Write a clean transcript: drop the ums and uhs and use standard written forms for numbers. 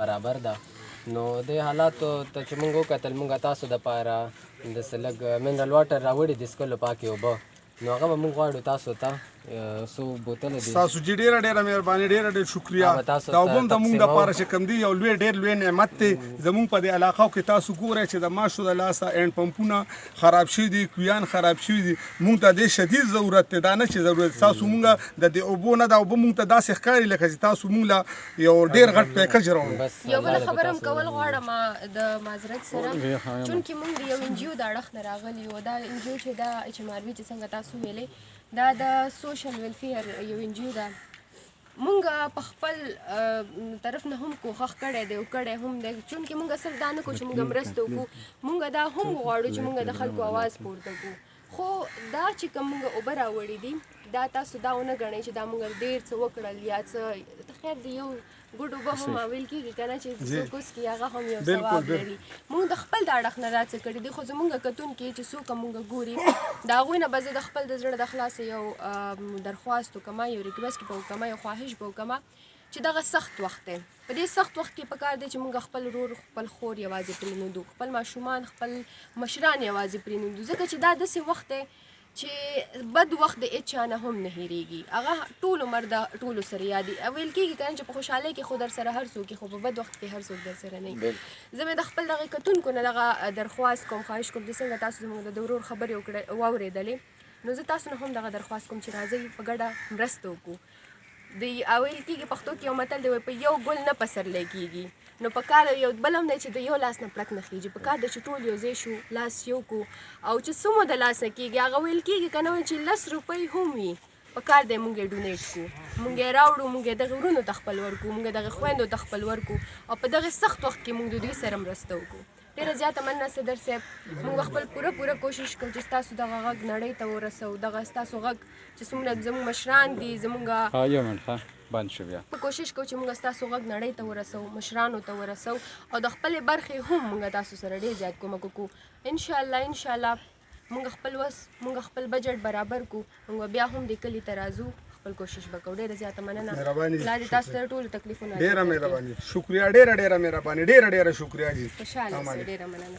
برابر ده. نو د حالاتو ته چې موږ وکتل، موږ تاسو دپاره داسې لږ منرل واټر راوړي دي څښلو پاکې اوبه، نو هغه به موږ غواړو تاسو ته څو بوتله دي. تاسو چې ډېره مهرباني، ډېر شکریه. دا اوبه هم زموږ دپاره چې کوم دي یو ډېر لوی نعمت دی. زموږ په دې علاقو کې تاسو ګورئ چې د ماشو د لاسه هینډ پمپونه خراب شوي دي، کویان خراب شوي دي. موږ ته د شدید ضرورت دی، دا نه چې ضرورت تاسو موږ د دې اوبو نه، دا اوبه موږ ته داسې ښکاري لکه چې تاسو موږ له یو ډېر غټ پیکج راوړو. یو بله خبره هم کول غواړم د معذرت سره، چونکې موږ د یو انجیو د اړخ نه راغلي یو. دا انجیو چې دا HMRV چې څنګه تاسو ویلې، دا د سوشل ویلفیر یو انجیو ده. مونږ په خپل طرف نه هم کوښښ کړی دی او کړی هم دی، چونکې مونږ صرف دا نه کوو چې مونږ مرسته وکړو، مونږ دا هم غواړو چې مونږ د خلکو آواز پورته کړو. خو دا چې کوم مونږ اوبه راوړي دي، دا تاسو دا ونه ګڼئ چې دا مونږ ډېر څه وکړل یا څه. خیر د یو ګډ اوبه هم ویل کېږي که نه چې څوک وڅښي هغه هم یو ثواب لري. مونږ د خپل د اړخ نه دا څه کړي دي، خو زمونږ کتونکي چې څوک مونږ ګوري، د هغوی نه به زه د خپل د زړه د خلاصه یو درخواست وکړم، یو ریکویسټ به وکړم، یو خواهش به وکړم چې دغه سخت وخت دی. په دې سخت وخت کې پکار دی چې مونږ خپل ورور، خپل خور یوازې پرېنږدو، خپل ماشومان، خپل مشران یوازې پرېنږدو، ځکه چې دا داسې وخت دی چې بد وخت د هېچا نه هم نه هېرېږي. هغه ټول عمر د ټولو سره یادي. ویل کېږي که نه چې په خوشحالۍ کې خو در سره هر څوک، خو په بد وخت کې هر څوک در سره نه وي. زه مې د خپل دغه کتونکو نه دغه درخواست کوم، خواهش کوم چې څنګه تاسو زموږ د ورور خبرې واورېدلې، نو زه تاسو نه هم دغه درخواست کوم چې راځئ په ګډه مرسته وکړو. ویل کېږي پښتو کې یو متل دی، په یو ګل نه پسرلی کېږي. نو په کار یو بل هم دی چې د یو لاس نه پړک نه خېږي. په کار دی چې ټول یو ځای شو، لاس یو کړو، او چې څه مو د لاسه کېږي هغه ویل کېږي که نه چې 10 روپۍ هم وي، په کار دی مونږ یې ډونیټ کړو، مونږ یې راوړو، مونږ یې دغه ورونو ته خپل ورکړو، مونږ یې دغه خویندو ته خپل ورکړو، او په دغه سخت وخت کې مونږ د دوی سره مرسته وکړو. ډېره زیاته مننه صدر صاحب. مونږ خپل پوره کوشش کوو چې ستاسو دغه غږ نړۍ ته ورسوو، دغه ستاسو غږ چې څومره زموږ مشران دي، زموږ په کوشش کوو چې مونږ ستاسو غږ نړۍ ته ورسوو، مشرانو ته ورسوو، او د خپلې برخې هم مونږ تاسو سره ډېر زیات کومک وکړو. انشاءالله مونږ خپل وس، مونږ خپل بجټ برابر کړو، مونږ بیا هم دې کلي ته راځو، خپل کوشش به کوو. ډېره زیاته مننه. الله دې تاسو ته ټولو تکلیفونه ډېره مهرباني، شکریه، ډېره مهرباني، ډېره شکریه جی. خوشحاله اوسئ، ډېره مننه.